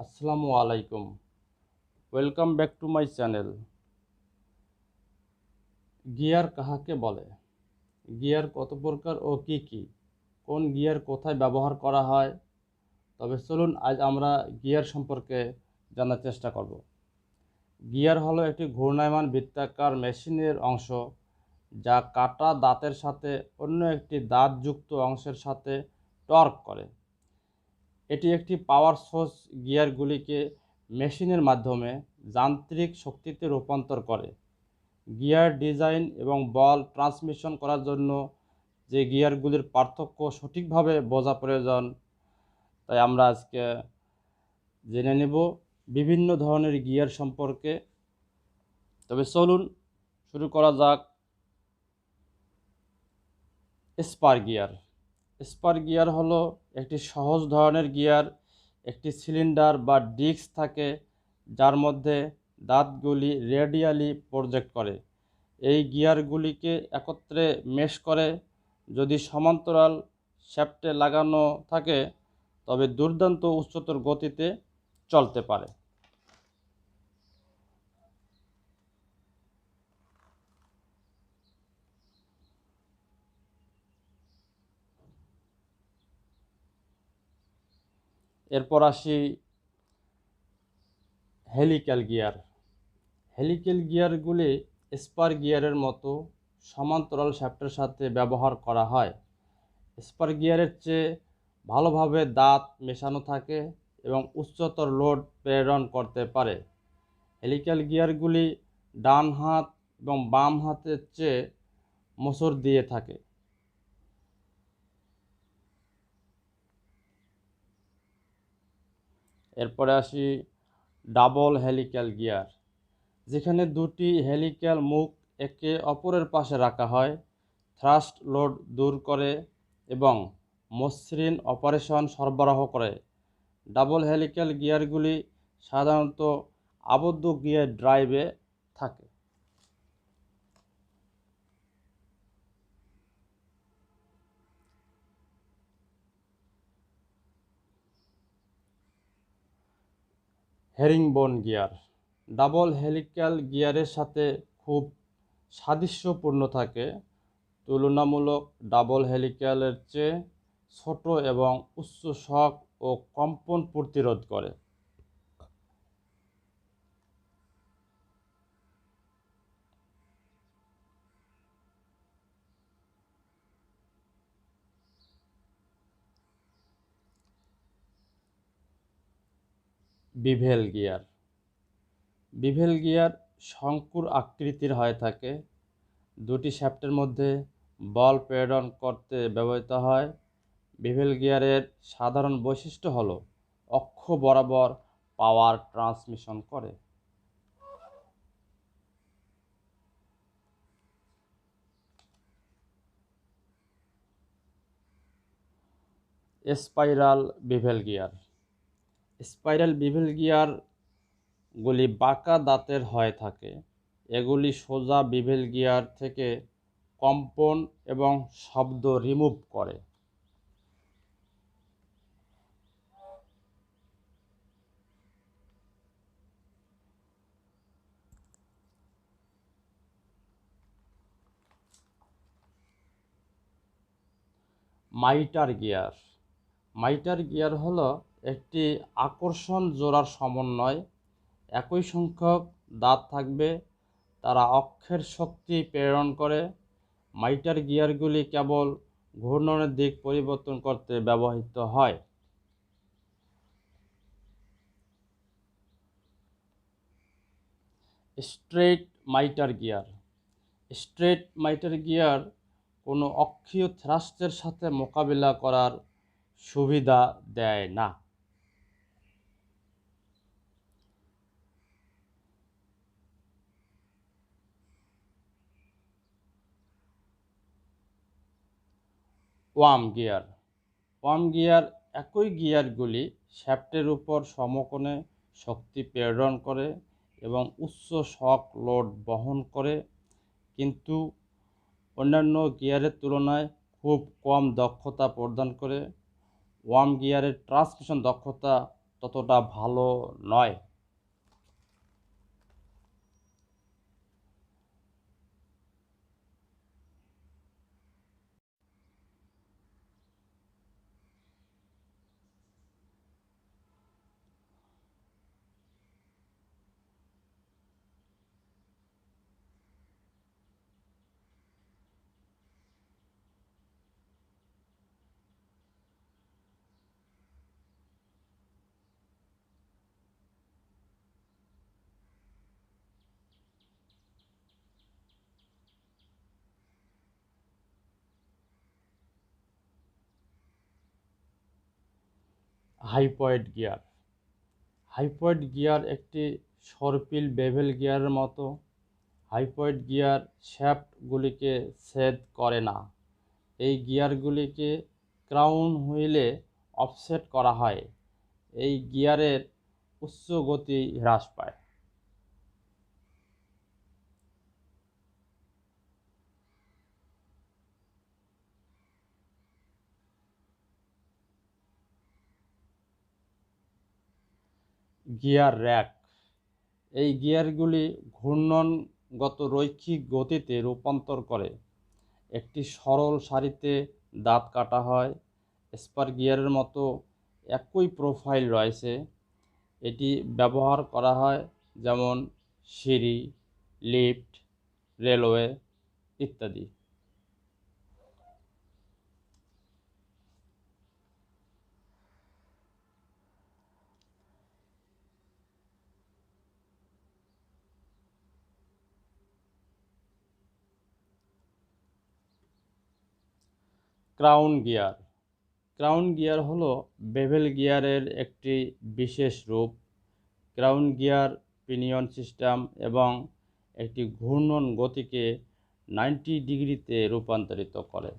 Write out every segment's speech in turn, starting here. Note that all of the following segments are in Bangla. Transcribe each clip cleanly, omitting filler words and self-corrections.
আসসালামু আলাইকুম। Welcome back to my channel. Gear কাহাকে বলে? গিয়ার কত প্রকার ও কি কি? কোন গিয়ার কোথায় ব্যবহার করা হয়? তবে চলুন আজ আমরা গিয়ার সম্পর্কে জানার চেষ্টা করব। গিয়ার হলো একটি ঘূর্ণায়মান বৃত্তাকার মেশিনের অংশ যা কাটা দাঁতের সাথে অন্য একটি দাঁতযুক্ত অংশের সাথে টর্ক করে। এটি একটি পাওয়ার সোর্স গিয়ারগুলিকে মেশিনের মাধ্যমে যান্ত্রিক শক্তিতে রূপান্তর করে। গিয়ার ডিজাইন এবং বল ট্রান্সমিশন করার জন্য যে গিয়ারগুলির পার্থক্য সঠিকভাবে বোঝা প্রয়োজন, তাই আমরা আজকে জেনে নেব বিভিন্ন ধরনের গিয়ার সম্পর্কে। তবে চলুন শুরু করা যাক। Spare gear. স্পার গিয়ার হলো একটি সহজ ধরনের গিয়ার। একটি সিলিন্ডার বা ডিস্ক থাকে যার মধ্যে দাঁতগুলি রেডিয়ালি প্রজেক্ট করে। এই গিয়ারগুলিকে একত্রে মেশ করে। যদি সমান্তরাল শ্যাফটে লাগানো থাকে তবে দুর্দান্ত উচ্চতর গতিতে চলতে পারে। এরপর আসি হেলিক্যাল গিয়ার। হেলিক্যাল গিয়ারগুলি স্পার গিয়ারের মতো সমান্তরাল শ্যাফটের সাথে ব্যবহার করা হয়। স্পার গিয়ারের চেয়ে ভালোভাবে দাঁত মেশানো থাকে এবং উচ্চতর লোড প্রেরণ করতে পারে। হেলিক্যাল গিয়ারগুলি ডান হাত এবং বাম হাতের চেয়ে মোচড় দিয়ে থাকে। এরপরে আসি ডাবল হেলিক্যাল গিয়ার, যেখানে দুটি হেলিক্যাল মুখ একে অপরের পাশে রাখা হয়, থ্রাস্ট লোড দূর করে এবং মসৃণ অপারেশন সরবরাহ করে। ডাবল হেলিক্যাল গিয়ারগুলি সাধারণত আবদ্ধ গিয়ার ড্রাইভে থাকে। হেরিংবোন গিয়ার ডাবল হেলিক্যাল গিয়ারের সাথে খুব সাদৃশ্যপূর্ণ থাকে। তুলনামূলক ডাবল হেলিক্যালের চেয়ে ছোট এবং উচ্চ শক ও কম্পন প্রতিরোধ করে। Bevel gear. বিভেল গিয়ার শঙ্কুর আকৃতির হয়ে থাকে। দুটি শ্যাফটের মধ্যে বল প্রেরণ করতে ব্যবহৃত হয়। বিভেল গিয়ারের সাধারণ বৈশিষ্ট্য হল অক্ষ বরাবর পাওয়ার ট্রান্সমিশন করে। Spiral bevel gear. Spiral bevel গিয়ারগুলি বাঁকা দাঁতের হয়ে থাকে। এগুলি সোজা বিভেল গিয়ার থেকে কম্পন এবং শব্দ রিমুভ করে। Mightier gear. মাইটার গিয়ার হলো একটি আকর্ষণ জোড়ার সমন্বয়। একই সংখ্যক দাঁত থাকবে, তারা অক্ষের শক্তি প্রেরণ করে। মাইটার গিয়ারগুলি কেবল ঘূর্ণনের দিক পরিবর্তন করতে ব্যবহৃত হয়। Straight mightier gear. Straight mightier gear কোনো অক্ষীয় থ্রাস্টের সাথে মোকাবিলা করার সুবিধা দেয় না। Worm gear. ওয়ার্ম গিয়ার একই গিয়ারগুলি শ্যাফটের উপর সমকোণে শক্তি প্রেরণ করে এবং উচ্চ শক লোড বহন করে, কিন্তু অন্যান্য গিয়ারের তুলনায় খুব কম দক্ষতা প্রদান করে। ওয়ার্ম গিয়ারের ট্রান্সমিশন দক্ষতা ততটা ভালো নয়। হাইপয়েড গিয়ার। হাইপয়েড গিয়ার একটি সর্পিল বেভেল গিয়ারের মতো। হাইপয়েড গিয়ার শ্যাফটগুলিকে ছেদ করে না। এই গিয়ারগুলিকে ক্রাউন হুইলে অফসেট করা হয়। এই গিয়ারের উচ্চ গতি হ্রাস পায়। Gear rack. এই গিয়ারগুলি ঘূর্ণনগত রৈখিক গতিতে রূপান্তর করে। একটি সরল সারিতে দাঁত কাটা হয়। স্পার গিয়ারের মতো একই প্রোফাইল রয়েছে। এটি ব্যবহার করা হয় যেমন সিঁড়ি, লিফট, রেলওয়ে ইত্যাদি। Crown gear. ক্রাউন গিয়ার হলো বেভেল গিয়ারের একটি বিশেষ রূপ। ক্রাউন গিয়ার পিনিয়ন সিস্টেম এবং একটি ঘূর্ণন গতিকে 90 ডিগ্রিতে রূপান্তরিত করে।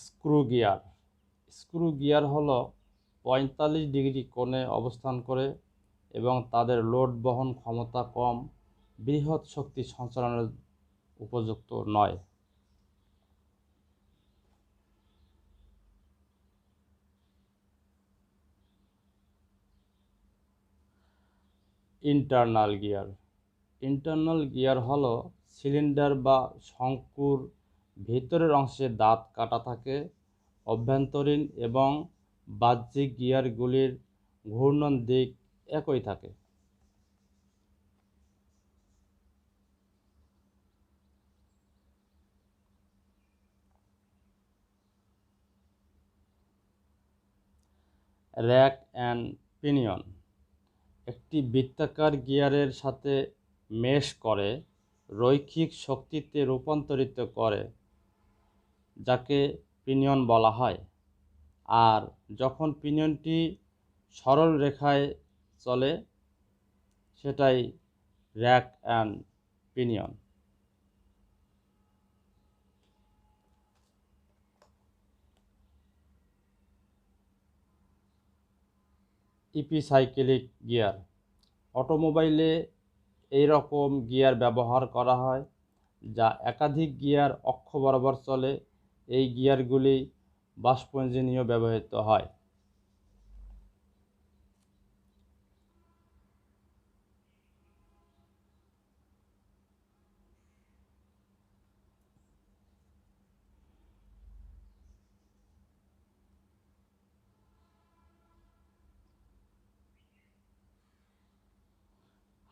Screw gear. স্ক্রু গিয়ার হলো 45 ডিগ্রি কোণে অবস্থান করে এবং তাদের লোড বহন ক্ষমতা কম, বৃহৎ শক্তি সঞ্চালনের উপযুক্ত নয়। Internal gear. ইন্টারনাল গিয়ার হলো সিলিন্ডার বা শঙ্কুর ভিতরের অংশে দাঁত কাটা থাকে। অভ্যন্তরীণ এবং বাহ্যিক গিয়ারগুলির ঘূর্ণন দিক একই থাকে। Rack and pinion. একটি বৃত্তাকার গিয়ারের সাথে মেশ করে রৈখিক শক্তিতে রূপান্তরিত করে, যাকে পিনিয়ন বলা হয়। আর যখন পিনিয়নটি সরল রেখায় চলে, সেটাই র্যাক অ্যান্ড পিনিয়ন। ইপিসাইকেলিক গিয়ার। অটোমোবাইলে এই রকম গিয়ার ব্যবহার করা হয়, যা একাধিক গিয়ার অক্ষ বরাবর চলে। এই গিয়ারগুলি বাষ্প ইঞ্জিনেও ব্যবহৃত হয়।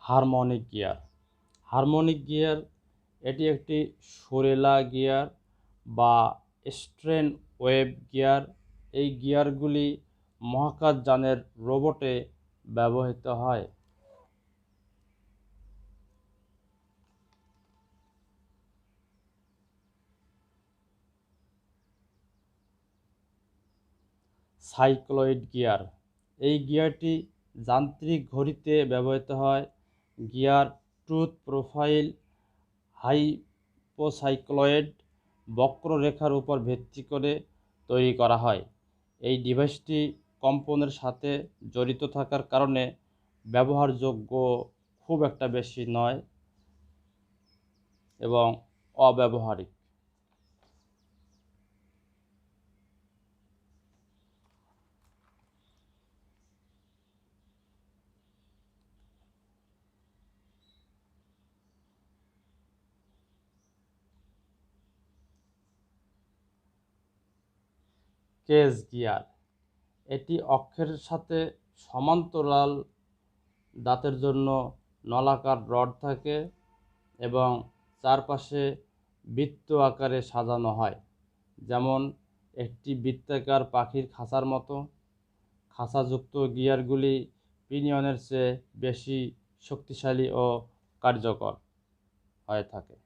Harmonic gear. হারমোনিক গিয়ার এটি একটি সুরেলা গিয়ার বা স্ট্রেন ওয়েভ গিয়ার। এই গিয়ারগুলি মহাকাশযানের রোবটে ব্যবহৃত হয়। Cycloid gear. এই গিয়ারটি যান্ত্রিক ঘড়িতে ব্যবহৃত হয়। গিয়ার টুথ প্রোফাইল হাইপোসাইক্লয়েড বক্ররেখার উপর ভিত্তি করে তৈরি করা হয়। এই ডিভাইসটি কম্পনের সাথে জড়িত থাকার কারণে ব্যবহারযোগ্য খুব একটা বেশি নয় এবং অব্যবহারিক। কেজ গিয়ার, এটি অক্ষের সাথে সমান্তরাল দাঁতের জন্য নলাকার রড থাকে এবং চারপাশে বৃত্ত আকারে সাজানো হয়, যেমন একটি বৃত্তাকার পাখির খাঁচার মতো। খাঁচাযুক্ত গিয়ারগুলি পিনিয়নের চেয়ে বেশি শক্তিশালী ও কার্যকর হয়ে থাকে।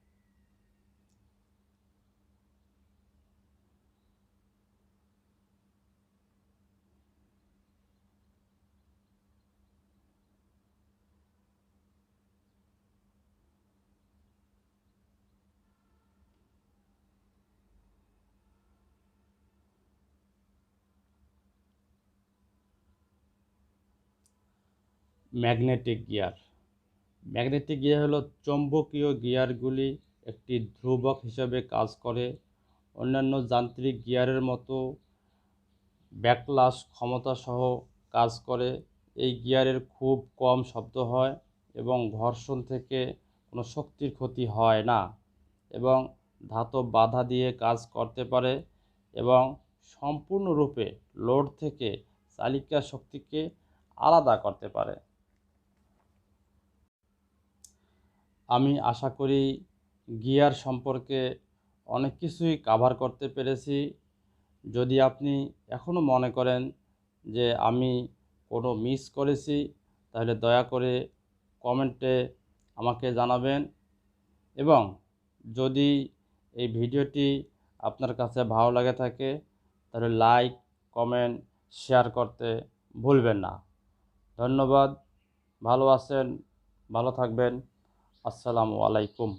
ম্যাগনেটিক গিয়ার, ম্যাগনেটিক গিয়ার হলো চৌম্বকীয় গিয়ারগুলি একটি ধ্রুবক হিসাবে কাজ করে। অন্যান্য যান্ত্রিক গিয়ারের মতো ব্যাকলাশ ক্ষমতাসহ কাজ করে। এই গিয়ারের খুব কম শব্দ হয় এবং ঘর্ষণ থেকে কোনো শক্তির ক্ষতি হয় না এবং ধাতব বাধা দিয়ে কাজ করতে পারে এবং সম্পূর্ণরূপে লোড থেকে চালিকা শক্তিকে আলাদা করতে পারে। আমি আশা করি গিয়ার সম্পর্কে অনেক কিছুই কভার করতে পেরেছি। যদি আপনি এখনও মনে করেন যে আমি কোনো মিস করেছি, তাহলে দয়া করে কমেন্টে আমাকে জানাবেন এবং যদি এই ভিডিওটি আপনার কাছে ভালো লাগে থাকে তাহলে লাইক, কমেন্ট, শেয়ার করতে ভুলবেন না। ধন্যবাদ। ভালো আছেন, ভালো থাকবেন। আসসালামু আলাইকুম।